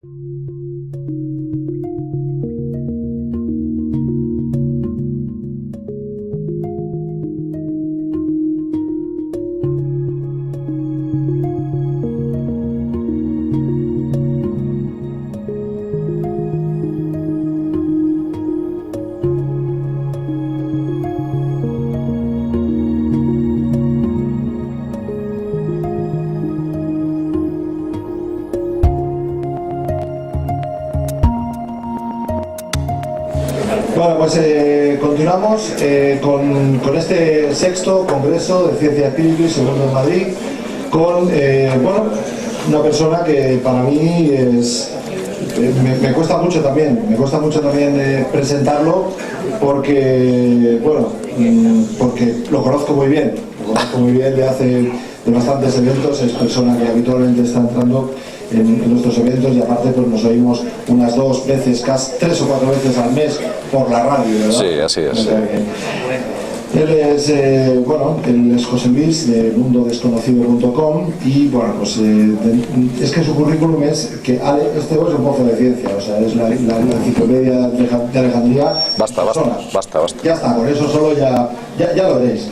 Bueno, pues continuamos con este sexto Congreso de Ciencia, Espíritu y Segundo en Madrid, con bueno, una persona que para mí es... me cuesta mucho también presentarlo porque, bueno, porque lo conozco muy bien de hace de bastantes eventos, es persona que habitualmente está entrando en nuestros eventos y aparte pues nos oímos unas 2 veces, casi 3 o 4 veces al mes por la radio, ¿verdad? Sí, así es. Él es José Luis de mundodesconocido.com y bueno, pues es que su currículum es que este es un pozo de ciencia, o sea, es la enciclopedia de Alejandría. Basta. Ya está, con eso solo ya lo veréis.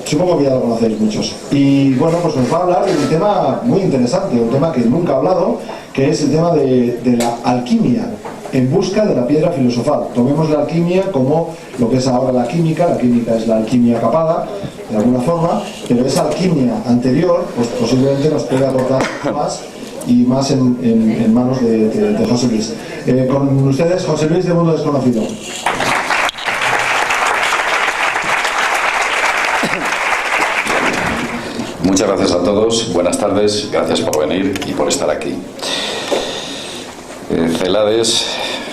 Supongo que ya lo conocéis muchos. Y bueno, pues nos va a hablar de un tema muy interesante, un tema que nunca ha hablado, que es el tema de la alquimia en busca de la piedra filosofal. Tomemos la alquimia como lo que es ahora la química es la alquimia capada, de alguna forma, pero esa alquimia anterior, pues posiblemente nos puede aportar más y más en manos de José Luis. Con ustedes, José Luis de Mundo Desconocido. Muchas gracias a todos, buenas tardes, gracias por venir y por estar aquí. Celades,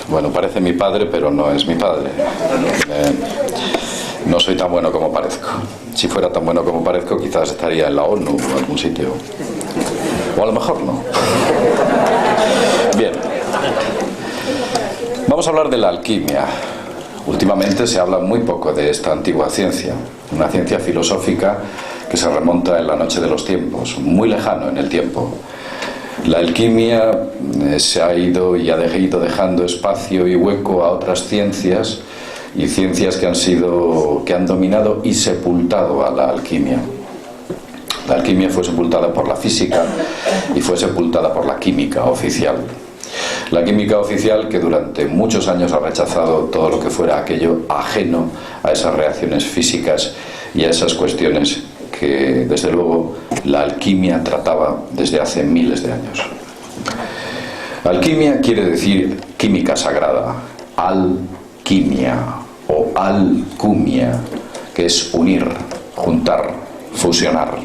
bueno, parece mi padre, pero no es mi padre. No soy tan bueno como parezco. Si fuera tan bueno como parezco, quizás estaría en la ONU o en algún sitio. O a lo mejor no. Bien. Vamos a hablar de la alquimia. Últimamente se habla muy poco de esta antigua ciencia, una ciencia filosófica que se remonta en la noche de los tiempos, muy lejano en el tiempo. La alquimia se ha ido y ha ido dejando espacio y hueco a otras ciencias y ciencias que han dominado y sepultado a la alquimia. La alquimia fue sepultada por la física y fue sepultada por la química oficial. La química oficial que durante muchos años ha rechazado todo lo que fuera aquello ajeno a esas reacciones físicas y a esas cuestiones que desde luego la alquimia trataba desde hace miles de años. Alquimia quiere decir química sagrada, alquimia o alcumia, que es unir, juntar, fusionar.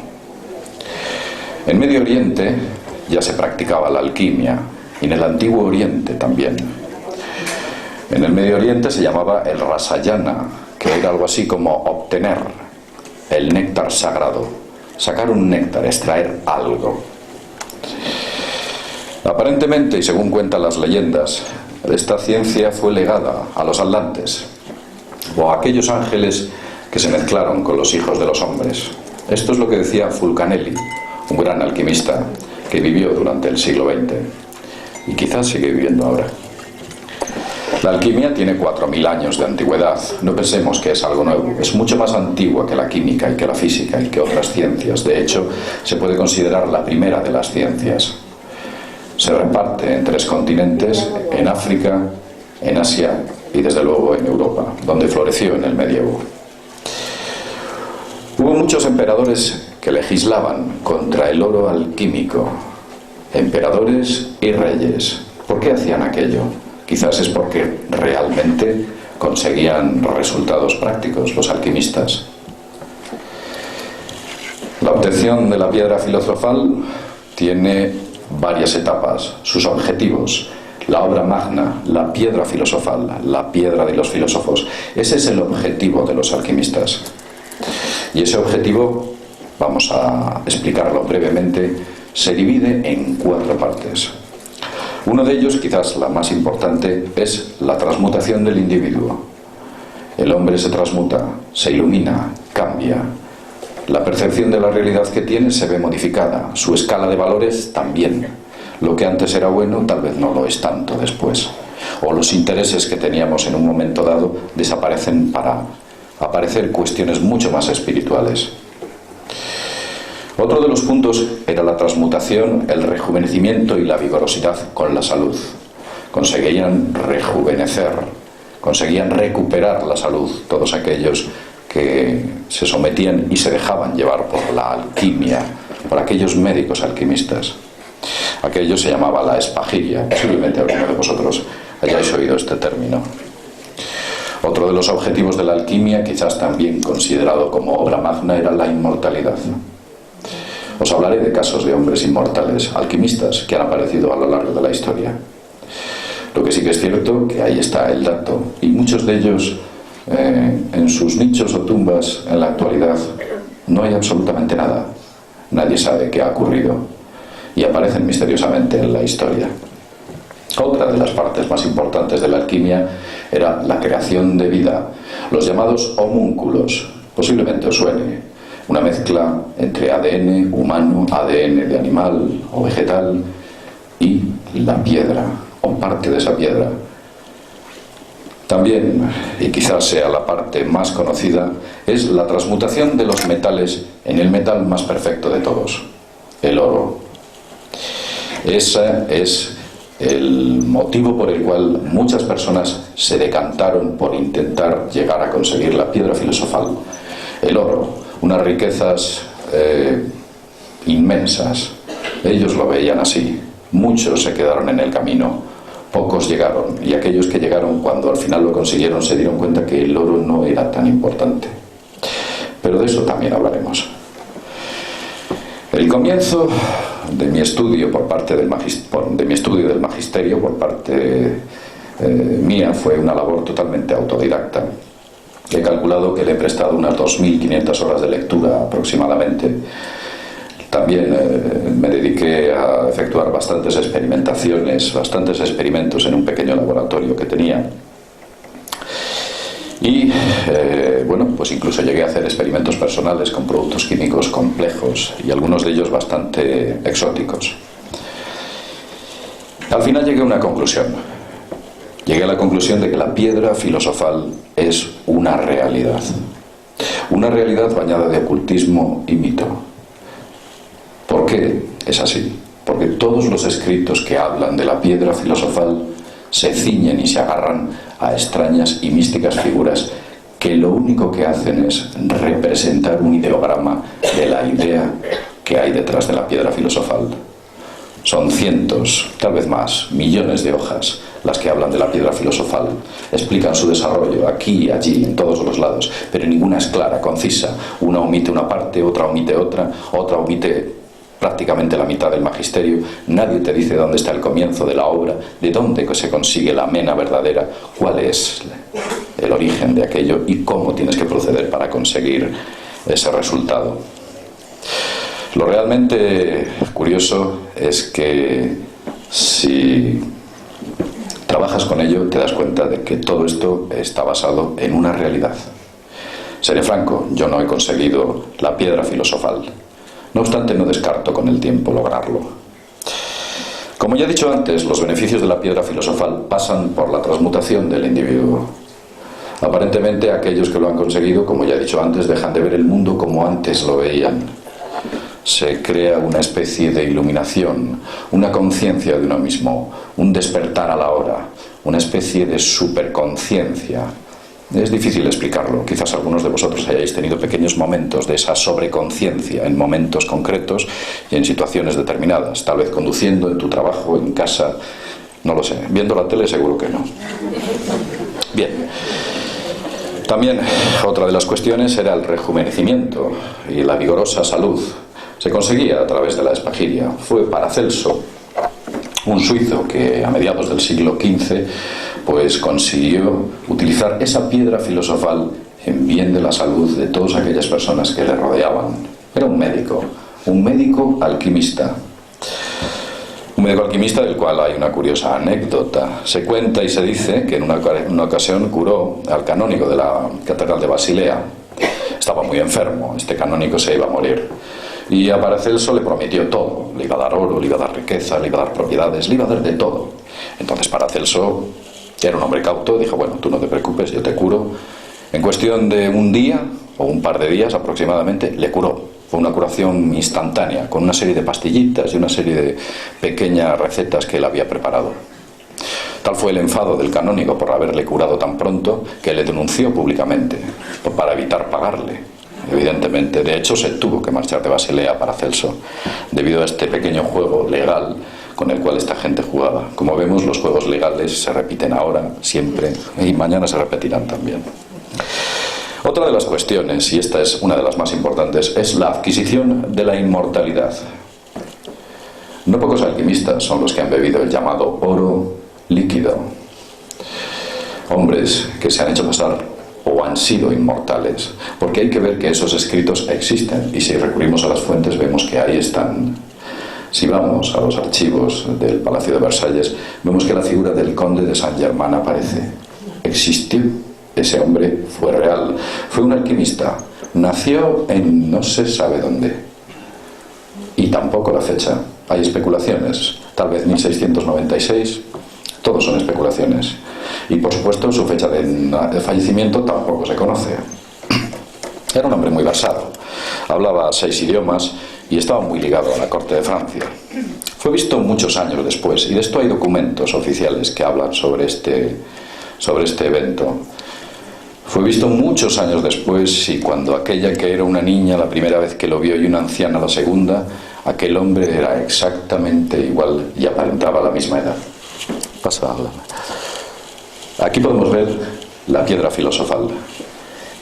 En Medio Oriente ya se practicaba la alquimia y en el Antiguo Oriente también. En el Medio Oriente se llamaba el rasayana, que era algo así como obtener el néctar sagrado, sacar un néctar, extraer algo. Aparentemente, y según cuentan las leyendas, esta ciencia fue legada a los atlantes, o a aquellos ángeles que se mezclaron con los hijos de los hombres. Esto es lo que decía Fulcanelli, un gran alquimista que vivió durante el siglo XX, y quizás sigue viviendo ahora. La alquimia tiene 4.000 años de antigüedad. No pensemos que es algo nuevo. Es mucho más antigua que la química y que la física y que otras ciencias. De hecho, se puede considerar la primera de las ciencias. Se reparte en 3 continentes, en África, en Asia y desde luego en Europa, donde floreció en el medievo. Hubo muchos emperadores que legislaban contra el oro alquímico. Emperadores y reyes. ¿Por qué hacían aquello? Quizás es porque realmente conseguían resultados prácticos los alquimistas. La obtención de la piedra filosofal tiene varias etapas, sus objetivos. La obra magna, la piedra filosofal, la piedra de los filósofos. Ese es el objetivo de los alquimistas. Y ese objetivo, vamos a explicarlo brevemente, se divide en 4 partes. Uno de ellos, quizás la más importante, es la transmutación del individuo. El hombre se transmuta, se ilumina, cambia. La percepción de la realidad que tiene se ve modificada, su escala de valores también. Lo que antes era bueno tal vez no lo es tanto después. O los intereses que teníamos en un momento dado desaparecen para aparecer cuestiones mucho más espirituales. Otro de los puntos era la transmutación, el rejuvenecimiento y la vigorosidad con la salud. Conseguían rejuvenecer, conseguían recuperar la salud todos aquellos que se sometían y se dejaban llevar por la alquimia, por aquellos médicos alquimistas. Aquello se llamaba la espagiria. Posiblemente alguno de vosotros hayáis oído este término. Otro de los objetivos de la alquimia, quizás también considerado como obra magna, era la inmortalidad. Os hablaré de casos de hombres inmortales, alquimistas, que han aparecido a lo largo de la historia. Lo que sí que es cierto, que ahí está el dato, y muchos de ellos en sus nichos o tumbas en la actualidad no hay absolutamente nada. Nadie sabe qué ha ocurrido y aparecen misteriosamente en la historia. Otra de las partes más importantes de la alquimia era la creación de vida, los llamados homúnculos. Posiblemente os suene. Una mezcla entre ADN humano, ADN de animal o vegetal y la piedra, o parte de esa piedra. También, y quizás sea la parte más conocida, es la transmutación de los metales en el metal más perfecto de todos, el oro. Ese es el motivo por el cual muchas personas se decantaron por intentar llegar a conseguir la piedra filosofal, el oro. Unas riquezas inmensas. Ellos lo veían así. Muchos se quedaron en el camino, pocos llegaron, y aquellos que llegaron, cuando al final lo consiguieron, se dieron cuenta que el oro no era tan importante. Pero de eso también hablaremos. El comienzo de mi estudio por parte del magisterio por parte mía fue una labor totalmente autodidacta. He calculado que le he prestado unas 2.500 horas de lectura aproximadamente. También me dediqué a efectuar bastantes experimentaciones, bastantes experimentos en un pequeño laboratorio que tenía. Y bueno, pues incluso llegué a hacer experimentos personales con productos químicos complejos y algunos de ellos bastante exóticos. Al final llegué a una conclusión. Llegué a la conclusión de que la piedra filosofal es una realidad bañada de ocultismo y mito. ¿Por qué es así? Porque todos los escritos que hablan de la piedra filosofal se ciñen y se agarran a extrañas y místicas figuras que lo único que hacen es representar un ideograma de la idea que hay detrás de la piedra filosofal. Son cientos, tal vez más, millones de hojas las que hablan de la piedra filosofal. Explican su desarrollo aquí, allí, en todos los lados, pero ninguna es clara, concisa. Una omite una parte, otra omite otra omite prácticamente la mitad del magisterio. Nadie te dice dónde está el comienzo de la obra, de dónde se consigue la mena verdadera, cuál es el origen de aquello y cómo tienes que proceder para conseguir ese resultado. Lo realmente curioso es que si trabajas con ello te das cuenta de que todo esto está basado en una realidad. Seré franco, yo no he conseguido la piedra filosofal. No obstante, no descarto con el tiempo lograrlo. Como ya he dicho antes, los beneficios de la piedra filosofal pasan por la transmutación del individuo. Aparentemente, aquellos que lo han conseguido, como ya he dicho antes, dejan de ver el mundo como antes lo veían. Se crea una especie de iluminación, una conciencia de uno mismo, un despertar a la hora, una especie de superconciencia. Es difícil explicarlo. Quizás algunos de vosotros hayáis tenido pequeños momentos de esa sobreconciencia en momentos concretos y en situaciones determinadas, tal vez conduciendo, en tu trabajo, en casa, no lo sé. Viendo la tele seguro que no. Bien. También otra de las cuestiones era el rejuvenecimiento y la vigorosa salud. Se conseguía a través de la espagiria. Fue Paracelso, un suizo que a mediados del siglo XV pues consiguió utilizar esa piedra filosofal en bien de la salud de todas aquellas personas que le rodeaban. Era un médico alquimista. Un médico alquimista del cual hay una curiosa anécdota. Se cuenta y se dice que en una ocasión curó al canónigo de la Catedral de Basilea. Estaba muy enfermo, este canónigo se iba a morir. Y a Paracelso le prometió todo. Le iba a dar oro, le iba a dar riqueza, le iba a dar propiedades, le iba a dar de todo. Entonces Paracelso era un hombre cauto, dijo, bueno, tú no te preocupes, yo te curo. En cuestión de un día o un par de días aproximadamente, le curó. Fue una curación instantánea, con una serie de pastillitas y una serie de pequeñas recetas que él había preparado. Tal fue el enfado del canónigo por haberle curado tan pronto que le denunció públicamente para evitar pagarle. Evidentemente, de hecho, se tuvo que marchar de Basilea Paracelso debido a este pequeño juego legal con el cual esta gente jugaba. Como vemos, los juegos legales se repiten ahora, siempre, y mañana se repetirán también. Otra de las cuestiones, y esta es una de las más importantes, es la adquisición de la inmortalidad. No pocos alquimistas son los que han bebido el llamado oro líquido. Hombres que se han hecho pasar o han sido inmortales, porque hay que ver que esos escritos existen, y si recurrimos a las fuentes vemos que ahí están. Si vamos a los archivos del Palacio de Versalles, vemos que la figura del conde de Saint-Germain aparece. Existió. Ese hombre fue real. Fue un alquimista. Nació en no se sabe dónde. Y tampoco la fecha. Hay especulaciones. Tal vez 1696. Todos son especulaciones. Y por supuesto su fecha de fallecimiento tampoco se conoce. Era un hombre muy versado. Hablaba 6 idiomas y estaba muy ligado a la corte de Francia. Fue visto muchos años después, y de esto hay documentos oficiales que hablan sobre este evento. Fue visto muchos años después, y cuando aquella que era una niña la primera vez que lo vio y una anciana la segunda, aquel hombre era exactamente igual y aparentaba la misma edad. Pasa. Aquí podemos ver la piedra filosofal.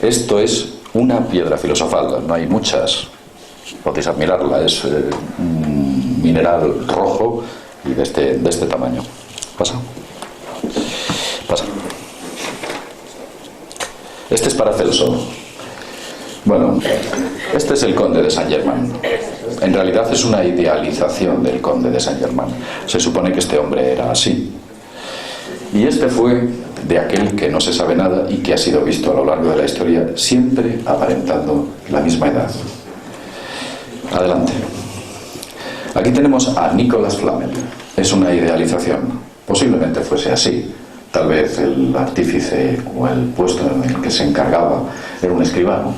Esto es una piedra filosofal, no hay muchas. Podéis admirarla, es un mineral rojo y de este tamaño. Pasa. Este es Paracelso. Bueno, este es el conde de Saint-Germain. En realidad es una idealización del conde de Saint-Germain. Se supone que este hombre era así. Y este fue de aquel que no se sabe nada y que ha sido visto a lo largo de la historia, siempre aparentando la misma edad. Adelante. Aquí tenemos a Nicolas Flamel. Es una idealización. Posiblemente fuese así. Tal vez el artífice o el puesto en el que se encargaba era un escribano.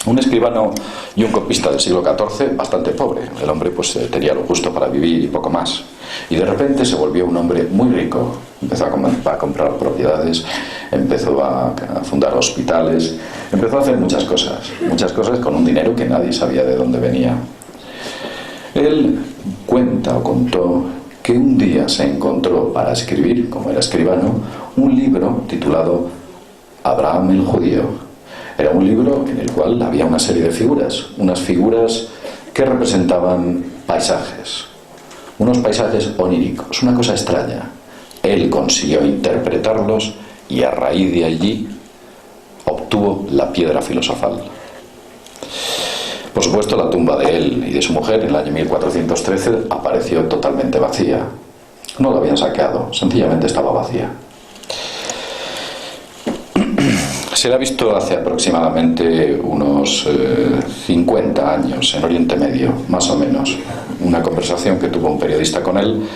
Un escribano y un copista del siglo XIV bastante pobre. El hombre pues tenía lo justo para vivir y poco más. Y de repente se volvió un hombre muy rico. Empezó a comprar propiedades, empezó a fundar hospitales, empezó a hacer muchas cosas con un dinero que nadie sabía de dónde venía. Él cuenta o contó que un día se encontró para escribir, como era escribano, un libro titulado Abraham el Judío. Era un libro en el cual había una serie de figuras, unas figuras que representaban paisajes, unos paisajes oníricos, una cosa extraña. Él consiguió interpretarlos y a raíz de allí obtuvo la piedra filosofal. Por supuesto, la tumba de él y de su mujer en el año 1413 apareció totalmente vacía. No la habían saqueado, sencillamente estaba vacía. Se la ha visto hace aproximadamente unos 50 años en Oriente Medio, más o menos. Una conversación que tuvo un periodista con él,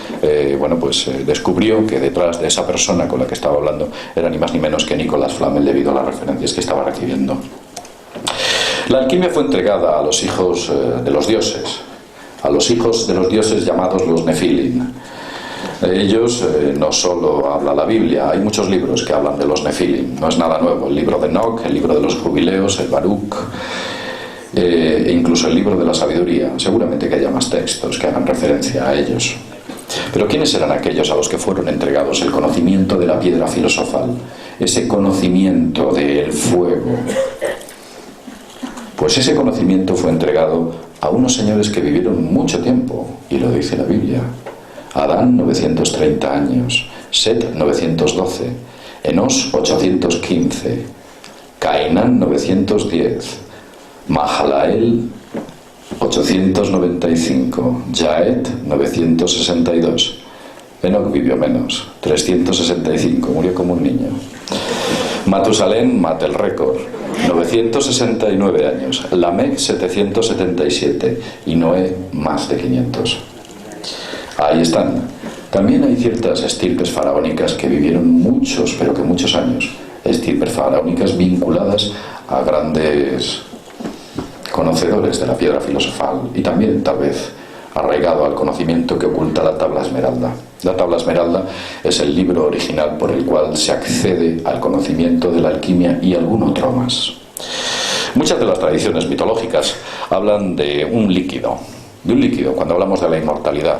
descubrió que detrás de esa persona con la que estaba hablando era ni más ni menos que Nicolas Flamel, debido a las referencias que estaba recibiendo. La alquimia fue entregada a los hijos de los dioses, a los hijos de los dioses llamados los Nefilim. De ellos no solo habla la Biblia, hay muchos libros que hablan de los Nefilim, no es nada nuevo. El libro de Enoch, el libro de los jubileos, el Baruch, e incluso el libro de la sabiduría. Seguramente que haya más textos que hagan referencia a ellos. Pero ¿quiénes eran aquellos a los que fueron entregados el conocimiento de la piedra filosofal? Ese conocimiento del fuego. Pues ese conocimiento fue entregado a unos señores que vivieron mucho tiempo, y lo dice la Biblia. Adán, 930 años, Set, 912, Enos, 815, Cainán, 910, Mahalael, 895, Jaet, 962. Enoch vivió menos, 365, murió como un niño. Matusalén mata el récord, 969 años, Lamec 777 y Noé más de 500. Ahí están. También hay ciertas estirpes faraónicas que vivieron muchos, pero que muchos años. Estirpes faraónicas vinculadas a grandes conocedores de la piedra filosofal y también, tal vez, arraigado al conocimiento que oculta la tabla esmeralda. La tabla esmeralda es el libro original por el cual se accede al conocimiento de la alquimia y algún otro más. Muchas de las tradiciones mitológicas hablan de un líquido, cuando hablamos de la inmortalidad.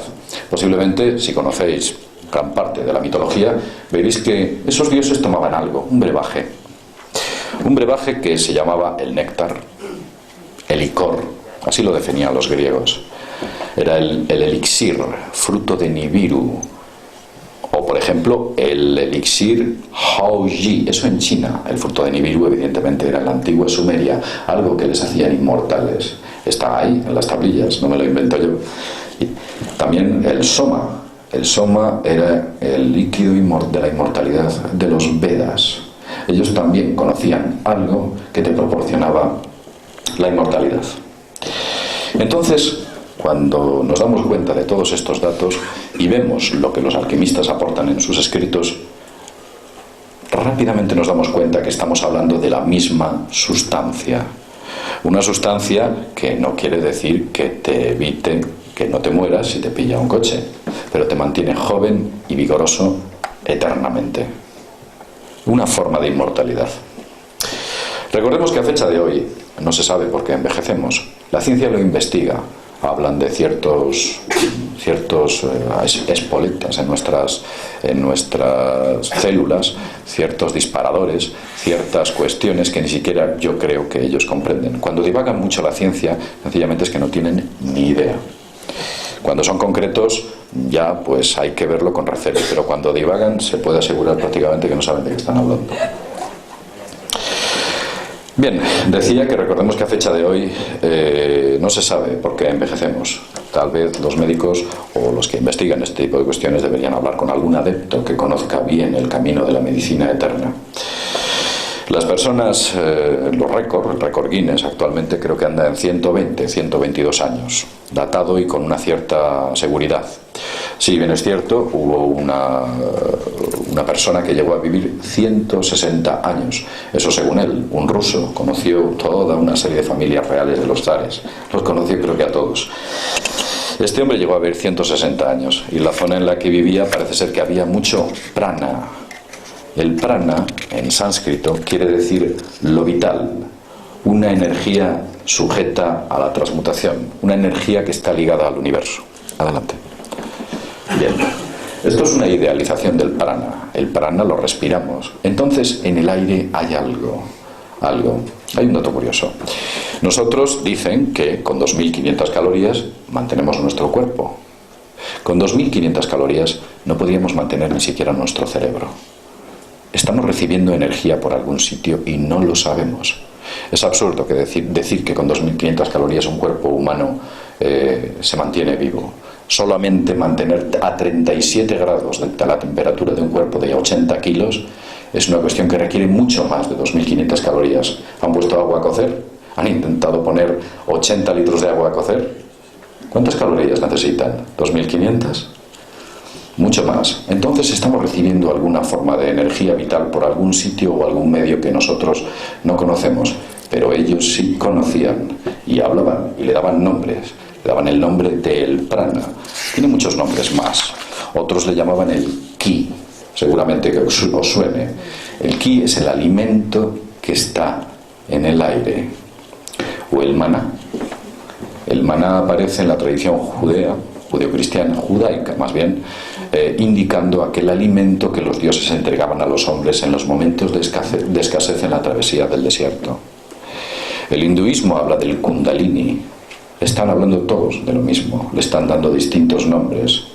Posiblemente, si conocéis gran parte de la mitología, veréis que esos dioses tomaban algo, un brebaje que se llamaba el néctar, el licor, así lo definían los griegos. Era el elixir, fruto de Nibiru, o por ejemplo el elixir Haoji, eso en China. El fruto de Nibiru evidentemente era en la antigua Sumeria, algo que les hacían inmortales. Está ahí en las tablillas, no me lo invento yo. Y también el soma era el líquido de la inmortalidad de los Vedas. Ellos también conocían algo que te proporcionaba la inmortalidad. Entonces, cuando nos damos cuenta de todos estos datos y vemos lo que los alquimistas aportan en sus escritos, rápidamente nos damos cuenta que estamos hablando de la misma sustancia. Una sustancia que no quiere decir que te evite que no te mueras si te pilla un coche, pero te mantiene joven y vigoroso eternamente. Una forma de inmortalidad. Recordemos que a fecha de hoy no se sabe por qué envejecemos. La ciencia lo investiga. Hablan de ciertos espoletas en nuestras células, ciertos disparadores, ciertas cuestiones que ni siquiera yo creo que ellos comprenden. Cuando divagan mucho la ciencia, sencillamente es que no tienen ni idea. Cuando son concretos, ya pues hay que verlo con recelo, pero cuando divagan se puede asegurar prácticamente que no saben de qué están hablando. Bien, decía que recordemos que a fecha de hoy no se sabe por qué envejecemos. Tal vez los médicos o los que investigan este tipo de cuestiones deberían hablar con algún adepto que conozca bien el camino de la medicina eterna. Las personas, el récord Guinness actualmente creo que anda en 122 años, datado y con una cierta seguridad. Si bien es cierto, hubo una persona que llegó a vivir 160 años. Eso según él, un ruso, conoció toda una serie de familias reales de los zares. Los conoció creo que a todos. Este hombre llegó a vivir 160 años y la zona en la que vivía parece ser que había mucho prana. El prana, en sánscrito, quiere decir lo vital, una energía sujeta a la transmutación, una energía que está ligada al universo. Adelante. Bien, esto es una idealización del prana. El prana lo respiramos. Entonces, en el aire hay algo. Hay un dato curioso. Nosotros dicen que con 2.500 calorías mantenemos nuestro cuerpo. Con 2.500 calorías no podríamos mantener ni siquiera nuestro cerebro. Estamos recibiendo energía por algún sitio y no lo sabemos. Es absurdo que decir que con 2.500 calorías un cuerpo humano se mantiene vivo. Solamente mantener a 37 grados de la temperatura de un cuerpo de 80 kilos es una cuestión que requiere mucho más de 2.500 calorías. ¿Han puesto agua a cocer? ¿Han intentado poner 80 litros de agua a cocer? ¿Cuántas calorías necesitan? ¿2.500? Mucho más. Entonces estamos recibiendo alguna forma de energía vital por algún sitio o algún medio que nosotros no conocemos, pero ellos sí conocían y hablaban y le daban nombres. Le daban el nombre del prana. Tiene muchos nombres más. Otros le llamaban el ki. Seguramente que os suene. El ki es el alimento que está en el aire. O el maná. El maná aparece en la tradición judeocristiana, judaica más bien, indicando aquel alimento que los dioses entregaban a los hombres en los momentos de escasez en la travesía del desierto. El hinduismo habla del kundalini. Están hablando todos de lo mismo, le están dando distintos nombres.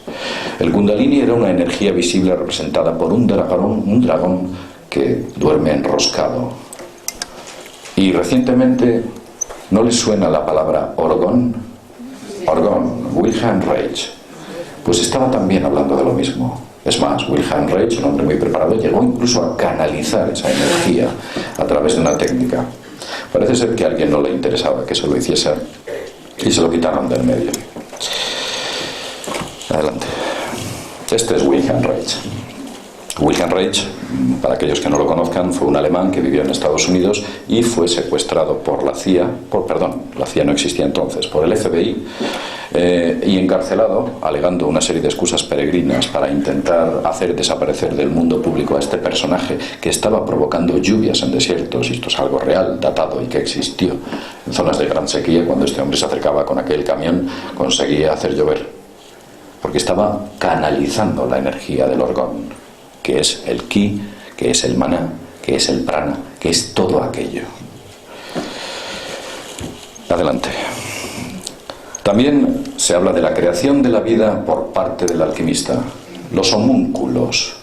El kundalini era una energía visible representada por un dragón que duerme enroscado. Y recientemente, ¿no les suena la palabra Orgón? Orgón, Wilhelm Reich. Pues estaba también hablando de lo mismo. Es más, Wilhelm Reich, un hombre muy preparado, llegó incluso a canalizar esa energía a través de una técnica. Parece ser que a alguien no le interesaba que se lo hiciese y se lo quitaron del medio. Adelante. Este es Wilhelm Reich. Wilhelm Reich, para aquellos que no lo conozcan, fue un alemán que vivió en Estados Unidos y fue secuestrado por la CIA, la CIA no existía entonces, por el FBI, y encarcelado, alegando una serie de excusas peregrinas para intentar hacer desaparecer del mundo público a este personaje que estaba provocando lluvias en desiertos, y esto es algo real, datado y que existió en zonas de gran sequía. Cuando este hombre se acercaba con aquel camión, conseguía hacer llover, porque estaba canalizando la energía del orgón, que es el ki, que es el maná, que es el prana, que es todo aquello. Adelante. También se habla de la creación de la vida por parte del alquimista. Los homúnculos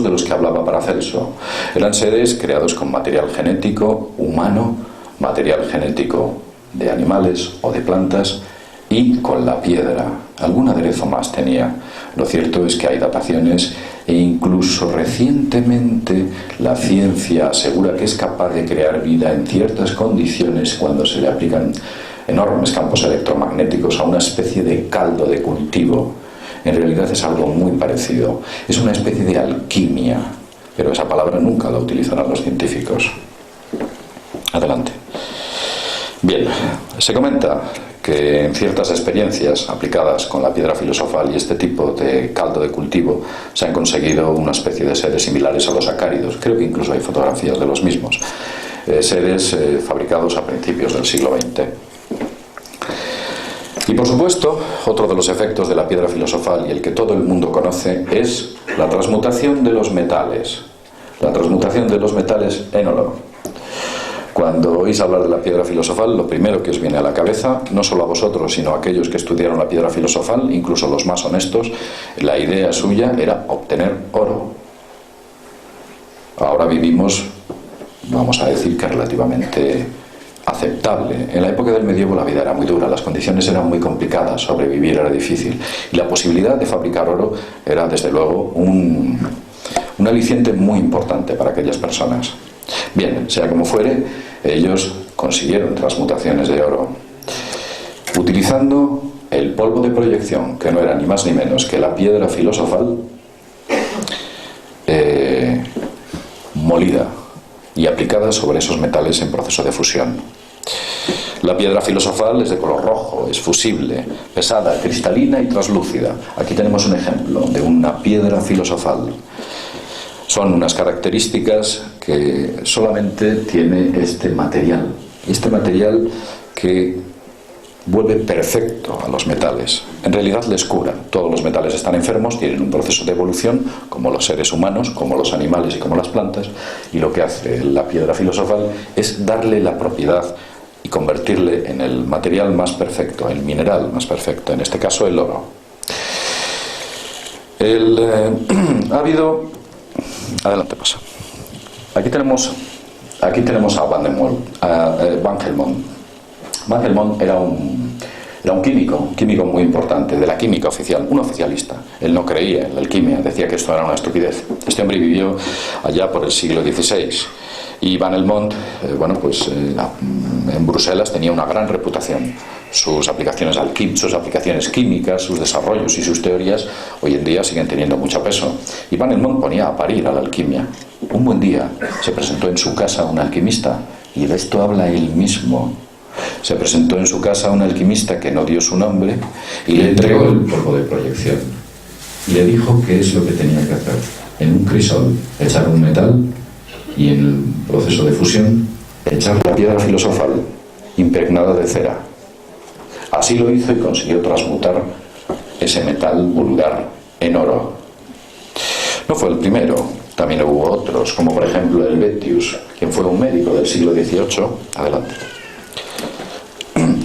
de los que hablaba Paracelso, eran seres creados con material genético humano, material genético de animales o de plantas, y con la piedra. Algún aderezo más tenía. Lo cierto es que hay dataciones e incluso recientemente la ciencia asegura que es capaz de crear vida en ciertas condiciones cuando se le aplican enormes campos electromagnéticos a una especie de caldo de cultivo. En realidad es algo muy parecido. Es una especie de alquimia, pero esa palabra nunca la utilizarán los científicos. Adelante. Bien, se comenta que en ciertas experiencias aplicadas con la piedra filosofal y este tipo de caldo de cultivo se han conseguido una especie de seres similares a los acáridos. Creo que incluso hay fotografías de los mismos. Seres fabricados a principios del siglo XX. Y por supuesto, otro de los efectos de la piedra filosofal, y el que todo el mundo conoce, es la transmutación de los metales. La transmutación de los metales en oro. Cuando oís hablar de la piedra filosofal, lo primero que os viene a la cabeza, no solo a vosotros, sino a aquellos que estudiaron la piedra filosofal, incluso los más honestos, la idea suya era obtener oro. Ahora vivimos, vamos a decir que relativamente aceptable. En la época del medievo la vida era muy dura, las condiciones eran muy complicadas, sobrevivir era difícil, y la posibilidad de fabricar oro era desde luego un aliciente muy importante para aquellas personas. Bien, sea como fuere, ellos consiguieron transmutaciones de oro utilizando el polvo de proyección, que no era ni más ni menos que la piedra filosofal molida y aplicada sobre esos metales en proceso de fusión. La piedra filosofal es de color rojo, es fusible, pesada, cristalina y translúcida. Aquí tenemos un ejemplo de una piedra filosofal. Son unas características que solamente tiene este material. Este material que vuelve perfecto a los metales. En realidad les cura. Todos los metales están enfermos, tienen un proceso de evolución, como los seres humanos, como los animales y como las plantas. Y lo que hace la piedra filosofal es darle la propiedad y convertirle en el material más perfecto, el mineral más perfecto, en este caso el oro. Ha habido... Adelante, pasa. Aquí tenemos a Van Helmont. Van Helmont era un químico muy importante de la química oficial, un oficialista. Él no creía en la alquimia, decía que esto era una estupidez. Este hombre vivió allá por el siglo XVI. Y Van Helmont, en Bruselas tenía una gran reputación. Sus aplicaciones sus aplicaciones químicas, sus desarrollos y sus teorías hoy en día siguen teniendo mucho peso. Y Van Helmont ponía a parir a la alquimia. Un buen día se presentó en su casa un alquimista, y de esto habla él mismo. Se presentó en su casa un alquimista que no dio su nombre y le entregó el polvo de proyección. Y le dijo qué es lo que tenía que hacer. En un crisol echar un metal y en el proceso de fusión echar la piedra filosofal impregnada de cera. Así lo hizo y consiguió transmutar ese metal vulgar en oro. No fue el primero, también hubo otros, como por ejemplo Helvetius, quien fue un médico del siglo XVIII. Adelante.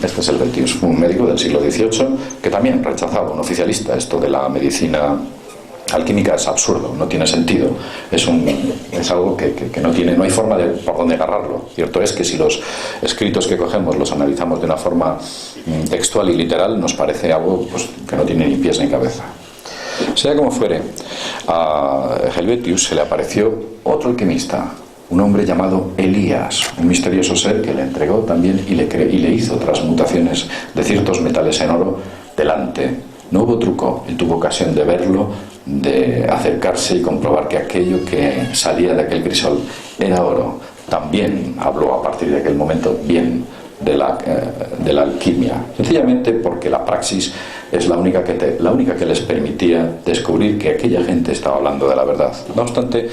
Este es Helvetius, fue un médico del siglo XVIII que también rechazaba, un oficialista. Esto de la medicina alquímica es absurdo, no tiene sentido, es algo que no hay forma por dónde agarrarlo. Cierto es que si los escritos que cogemos los analizamos de una forma textual y literal, nos parece algo que no tiene ni pies ni cabeza. Sea como fuere, a Helvetius se le apareció otro alquimista, un hombre llamado Elías, un misterioso ser que le entregó también y le hizo transmutaciones de ciertos metales en oro delante. No hubo truco, él tuvo ocasión de verlo, de acercarse y comprobar que aquello que salía de aquel crisol era oro. También habló a partir de aquel momento bien de la alquimia, sencillamente porque la praxis es la única que les permitía descubrir que aquella gente estaba hablando de la verdad. No obstante,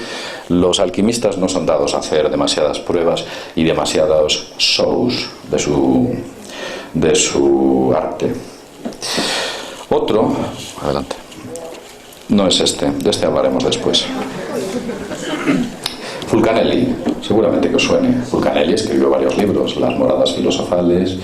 los alquimistas no son dados a hacer demasiadas pruebas y demasiados shows de su arte. Otro, adelante, no es de este hablaremos después. Fulcanelli, seguramente que os suene. Fulcanelli escribió varios libros, Las moradas filosofales,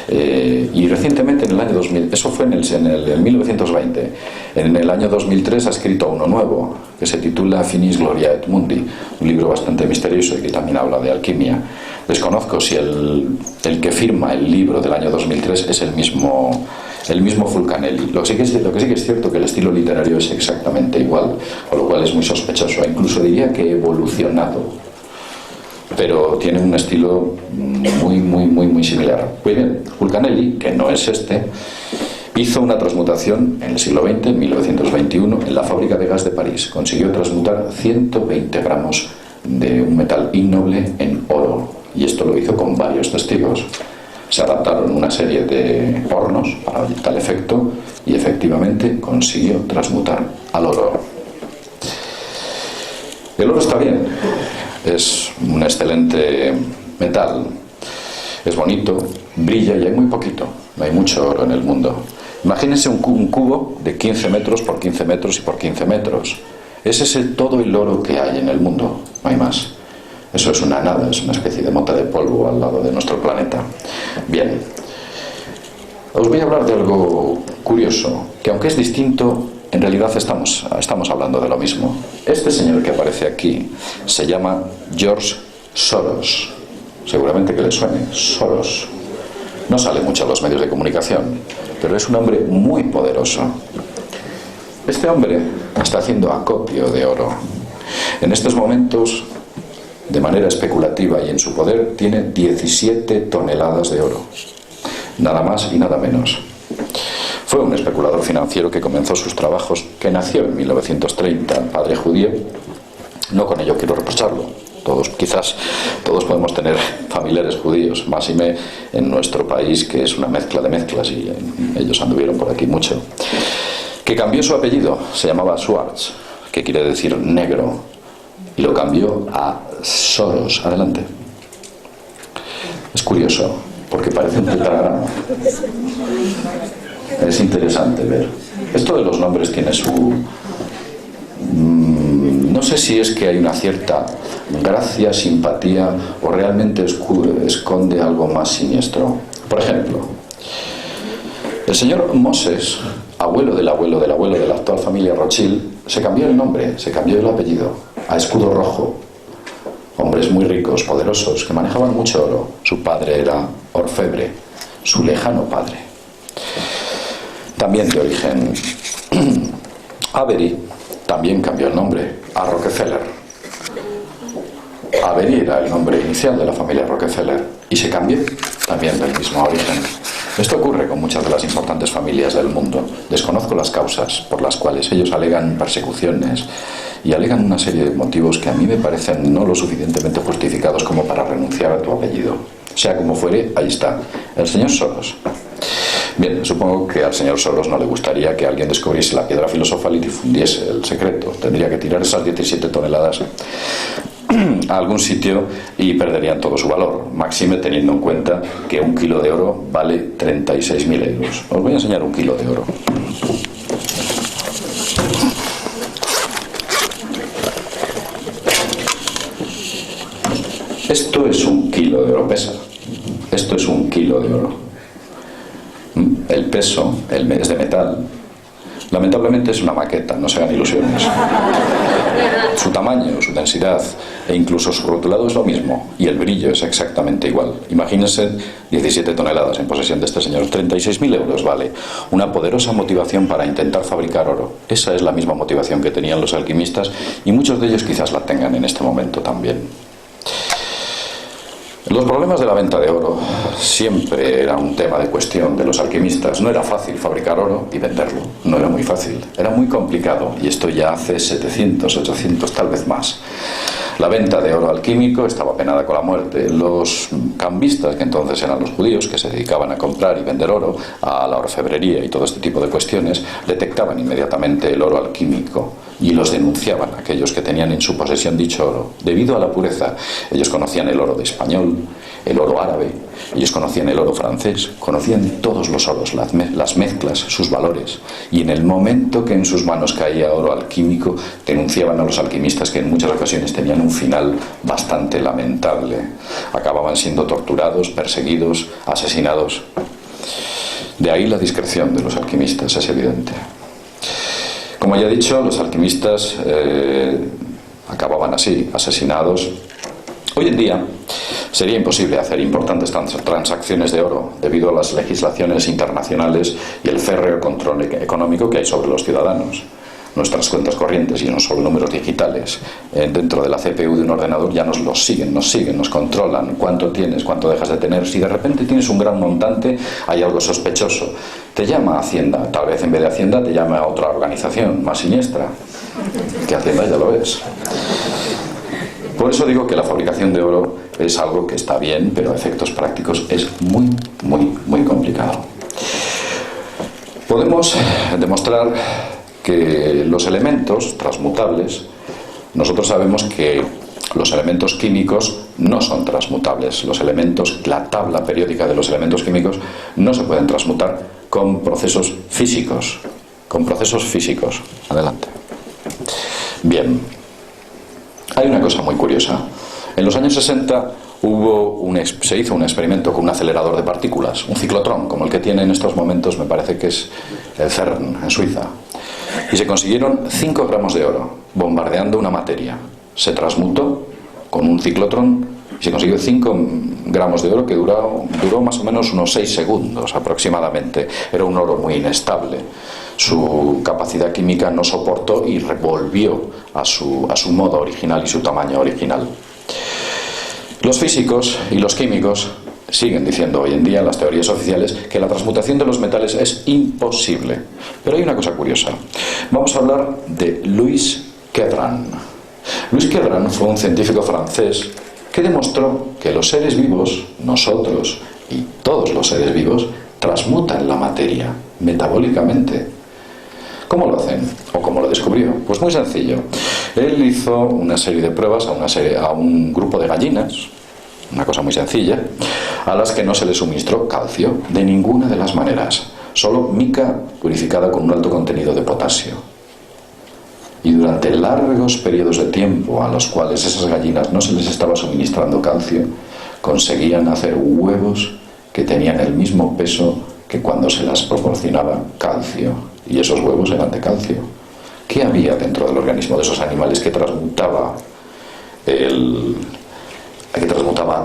y recientemente en el año 2000, eso fue en el 1920, en el año 2003 ha escrito uno nuevo que se titula Finis Gloria et Mundi, un libro bastante misterioso y que también habla de alquimia. Desconozco si el que firma el libro del año 2003 es el mismo Fulcanelli. Lo que sí que es cierto que el estilo literario es exactamente igual, con lo cual es muy sospechoso. Incluso diría que evolucionado, pero tiene un estilo muy similar. Muy bien, Fulcanelli, que no es hizo una transmutación en el siglo XX, en 1921, en la fábrica de gas de París. Consiguió transmutar 120 gramos de un metal innoble en oro, y esto lo hizo con varios testigos. Se adaptaron una serie de hornos para tal efecto y efectivamente consiguió transmutar al oro. El oro está bien, es un excelente metal, es bonito, brilla y hay muy poquito, no hay mucho oro en el mundo. Imagínense un cubo de 15 metros por 15 metros y por 15 metros. Ese es todo el oro que hay en el mundo, no hay más. Eso es una nada, es una especie de mota de polvo al lado de nuestro planeta. Bien, os voy a hablar de algo curioso, que aunque es distinto, en realidad estamos hablando de lo mismo. Este señor que aparece aquí se llama George Soros. Seguramente que le suene, Soros. No sale mucho en los medios de comunicación, pero es un hombre muy poderoso. Este hombre está haciendo acopio de oro. En estos momentos, de manera especulativa y en su poder, tiene 17 toneladas de oro. Nada más y nada menos. Fue un especulador financiero que comenzó sus trabajos, que nació en 1930, padre judío. No con ello quiero reprocharlo. Quizás todos podemos tener familiares judíos, máxime en nuestro país, que es una mezcla de mezclas, y ellos anduvieron por aquí mucho. Que cambió su apellido, se llamaba Schwartz, que quiere decir negro, y lo cambió a Soros. Adelante. Es curioso, porque parece un tetragrama. Es interesante ver. Esto de los nombres tiene su... No sé si es que hay una cierta gracia, simpatía, o realmente esconde algo más siniestro. Por ejemplo, el señor Moses, abuelo del abuelo del abuelo de la actual familia Rothschild, se cambió el nombre, se cambió el apellido a Escudo Rojo. Hombres muy ricos, poderosos, que manejaban mucho oro. Su padre era orfebre, su lejano padre. También de origen Avery, también cambió el nombre a Rockefeller. Avery era el nombre inicial de la familia Rockefeller y se cambió también del mismo origen. Esto ocurre con muchas de las importantes familias del mundo. Desconozco las causas por las cuales ellos alegan persecuciones y alegan una serie de motivos que a mí me parecen no lo suficientemente justificados como para renunciar a tu apellido. Sea como fuere, ahí está, el señor Soros. Bien, supongo que al señor Soros no le gustaría que alguien descubriese la piedra filosofal y difundiese el secreto. Tendría que tirar esas 17 toneladas a algún sitio y perderían todo su valor, máxime teniendo en cuenta que un kilo de oro vale 36.000 euros. Os voy a enseñar un kilo de oro. Esto es un kilo de oro, pesa. Esto es un kilo de oro. El peso, es de metal. Lamentablemente es una maqueta, no se hagan ilusiones. Su tamaño, su densidad e incluso su rotulado es lo mismo y el brillo es exactamente igual. Imagínense 17 toneladas en posesión de este señor. 36.000 euros vale. Una poderosa motivación para intentar fabricar oro. Esa es la misma motivación que tenían los alquimistas y muchos de ellos quizás la tengan en este momento también. Los problemas de la venta de oro siempre era un tema de cuestión de los alquimistas. No era fácil fabricar oro y venderlo, no era muy fácil, era muy complicado, y esto ya hace 700, 800, tal vez más. La venta de oro alquímico estaba penada con la muerte. Los cambistas, que entonces eran los judíos, que se dedicaban a comprar y vender oro, a la orfebrería y todo este tipo de cuestiones, detectaban inmediatamente el oro alquímico y los denunciaban, aquellos que tenían en su posesión dicho oro, debido a la pureza. Ellos conocían el oro de español, el oro árabe, ellos conocían el oro francés, conocían todos los oros, las mezclas, sus valores, y en el momento que en sus manos caía oro alquímico, denunciaban a los alquimistas, que en muchas ocasiones tenían un final bastante lamentable. Acababan siendo torturados, perseguidos, asesinados. De ahí la discreción de los alquimistas, es evidente. Como ya he dicho, los alquimistas acababan así, asesinados. Hoy en día sería imposible hacer importantes transacciones de oro debido a las legislaciones internacionales y el férreo control económico que hay sobre los ciudadanos. Nuestras cuentas corrientes, y no solo números digitales, dentro de la CPU de un ordenador ya nos siguen, nos controlan. Cuánto tienes, cuánto dejas de tener. Si de repente tienes un gran montante, hay algo sospechoso. Te llama Hacienda, tal vez en vez de Hacienda te llama a otra organización más siniestra, que Hacienda ya lo es. Por eso digo que la fabricación de oro es algo que está bien, pero a efectos prácticos es muy, muy, muy complicado. Podemos demostrar que los elementos transmutables, nosotros sabemos que los elementos químicos no son transmutables. Los elementos, la tabla periódica de los elementos químicos no se pueden transmutar con procesos físicos. Con procesos físicos. Adelante. Bien. Hay una cosa muy curiosa. En los años 60 se hizo un experimento con un acelerador de partículas, un ciclotrón, como el que tiene en estos momentos, me parece que es el CERN, en Suiza. Y se consiguieron 5 gramos de oro, bombardeando una materia. Se transmutó con un ciclotrón y se consiguió 5 gramos de oro que duró más o menos unos 6 segundos aproximadamente. Era un oro muy inestable. Su capacidad química no soportó y volvió a su modo original y su tamaño original. Los físicos y los químicos siguen diciendo hoy en día, las teorías oficiales, que la transmutación de los metales es imposible. Pero hay una cosa curiosa. Vamos a hablar de Louis Quédran. Louis Quédran fue un científico francés que demostró que los seres vivos, nosotros y todos los seres vivos, transmutan la materia metabólicamente. ¿Cómo lo hacen? ¿O cómo lo descubrió? Pues muy sencillo. Él hizo una serie de pruebas a un grupo de gallinas, una cosa muy sencilla, a las que no se les suministró calcio de ninguna de las maneras, solo mica purificada con un alto contenido de potasio. Y durante largos periodos de tiempo a los cuales esas gallinas no se les estaba suministrando calcio, conseguían hacer huevos que tenían el mismo peso que cuando se las proporcionaba calcio. Y esos huevos eran de calcio. ¿Qué había dentro del organismo de esos animales que transmutaba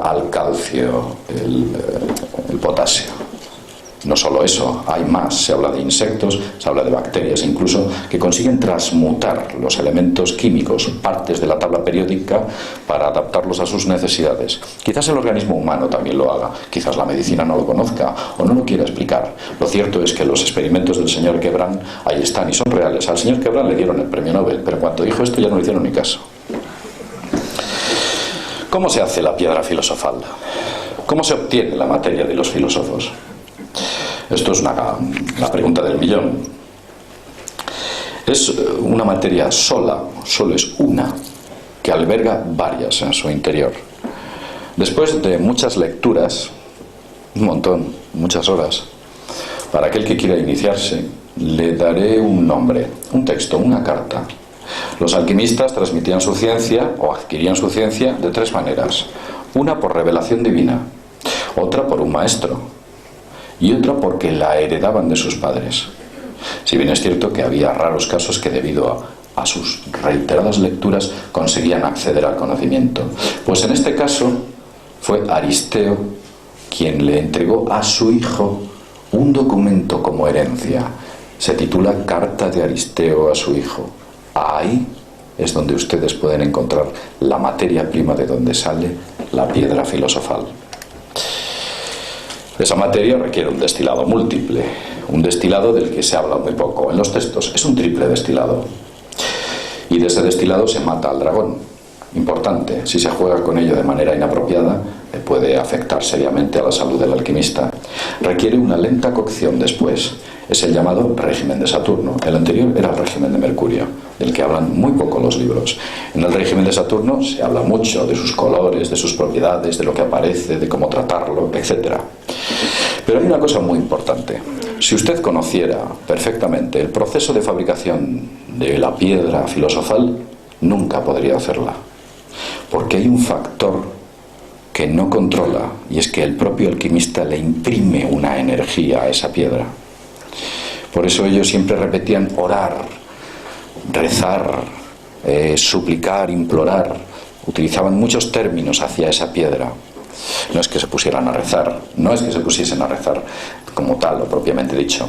al calcio el potasio? No solo eso, hay más. Se habla de insectos, se habla de bacterias incluso, que consiguen transmutar los elementos químicos, partes de la tabla periódica, para adaptarlos a sus necesidades. Quizás el organismo humano también lo haga, quizás la medicina no lo conozca o no lo quiera explicar. Lo cierto es que los experimentos del señor Quédran ahí están y son reales. Al señor Quédran le dieron el premio Nobel, pero cuando dijo esto ya no le hicieron ni caso. ¿Cómo se hace la piedra filosofal? ¿Cómo se obtiene la materia de los filósofos? Esto es la pregunta del millón. Es una materia sola, solo es una, que alberga varias en su interior. Después de muchas lecturas, un montón, muchas horas, para aquel que quiera iniciarse, le daré un nombre, un texto, una carta. Los alquimistas transmitían su ciencia o adquirían su ciencia de 3 maneras. Una por revelación divina, otra por un maestro y otra porque la heredaban de sus padres. Si bien es cierto que había raros casos que debido a sus reiteradas lecturas conseguían acceder al conocimiento. Pues en este caso fue Aristeo quien le entregó a su hijo un documento como herencia. Se titula Carta de Aristeo a su hijo. Ahí es donde ustedes pueden encontrar la materia prima de donde sale la piedra filosofal. Esa materia requiere un destilado múltiple, un destilado del que se habla muy poco en los textos. Es un triple destilado. Y de ese destilado se mata al dragón. Importante, si se juega con ello de manera inapropiada, puede afectar seriamente a la salud del alquimista. Requiere una lenta cocción después. Es el llamado régimen de Saturno. El anterior era el régimen de Mercurio, del que hablan muy poco los libros. En el régimen de Saturno se habla mucho de sus colores, de sus propiedades, de lo que aparece, de cómo tratarlo, etc. Pero hay una cosa muy importante. Si usted conociera perfectamente el proceso de fabricación de la piedra filosofal, nunca podría hacerla. Porque hay un factor que no controla, y es que el propio alquimista le imprime una energía a esa piedra. Por eso ellos siempre repetían orar, rezar, suplicar, implorar. Utilizaban muchos términos hacia esa piedra. No es que se pusieran a rezar, no es que se pusiesen a rezar como tal o propiamente dicho.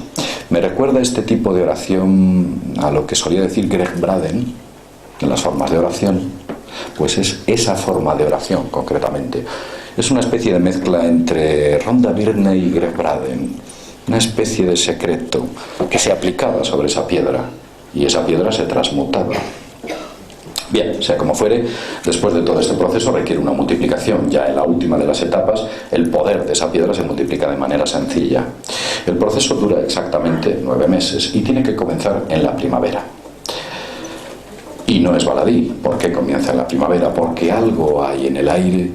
Me recuerda este tipo de oración a lo que solía decir Greg Braden en las formas de oración. Pues es esa forma de oración concretamente. Es una especie de mezcla entre Rhonda Byrne y Greg Braden, una especie de secreto que se aplicaba sobre esa piedra y esa piedra se transmutaba. Bien, sea como fuere, después de todo este proceso requiere una multiplicación. Ya en la última de las etapas, el poder de esa piedra se multiplica de manera sencilla. El proceso dura exactamente 9 meses y tiene que comenzar en la primavera. Y no es baladí. ¿Por qué comienza en la primavera? Porque algo hay en el aire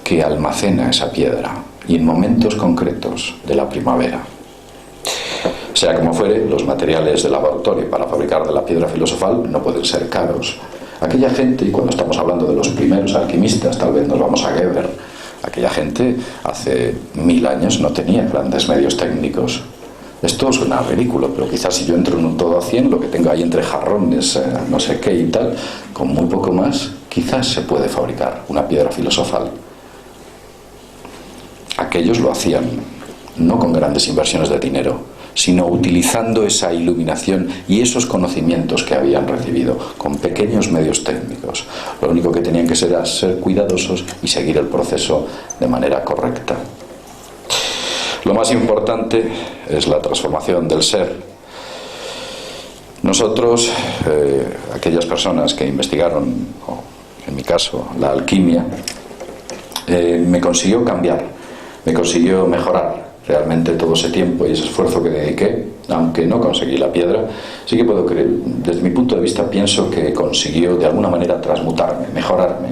que almacena esa piedra, y en momentos concretos de la primavera. Sea como fuere, los materiales de laboratorio para fabricar de la piedra filosofal no pueden ser caros. Aquella gente, y cuando estamos hablando de los primeros alquimistas, tal vez nos vamos a Geber, aquella gente hace 1000 años no tenía grandes medios técnicos. Esto suena ridículo, pero quizás si yo entro en un todo a 100, lo que tengo ahí entre jarrones, no sé qué y tal, con muy poco más, quizás se puede fabricar una piedra filosofal. Aquellos lo hacían no con grandes inversiones de dinero, sino utilizando esa iluminación y esos conocimientos que habían recibido, con pequeños medios técnicos. Lo único que tenían que ser era ser cuidadosos y seguir el proceso de manera correcta. Lo más importante es la transformación del ser. Nosotros, aquellas personas que investigaron, en mi caso, la alquimia, me consiguió cambiar, me consiguió mejorar. Realmente todo ese tiempo y ese esfuerzo que dediqué, aunque no conseguí la piedra, sí que puedo creer, desde mi punto de vista pienso que consiguió de alguna manera transmutarme, mejorarme,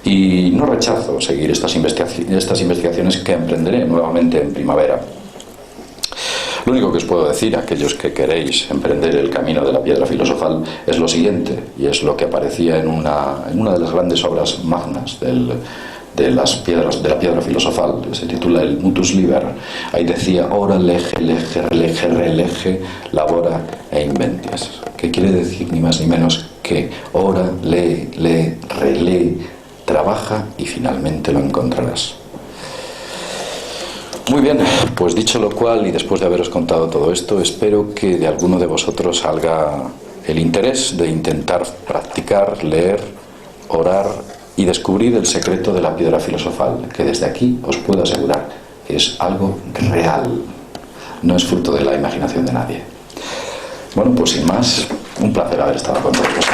y no rechazo seguir estas investigaciones que emprenderé nuevamente en primavera. Lo único que os puedo decir a aquellos que queréis emprender el camino de la piedra filosofal es lo siguiente, y es lo que aparecía en una de las grandes obras magnas de la piedra filosofal, se titula el Mutus Liber. Ahí decía ora lege, lege, relege, relege, labora e inventes, que quiere decir ni más ni menos que ora, lee, relee, trabaja y finalmente lo encontrarás. Muy bien, pues dicho lo cual y después de haberos contado todo esto, espero que de alguno de vosotros salga el interés de intentar practicar, leer, orar y descubrir el secreto de la piedra filosofal, que desde aquí os puedo asegurar que es algo real, no es fruto de la imaginación de nadie. Bueno, pues sin más, un placer haber estado con vosotros.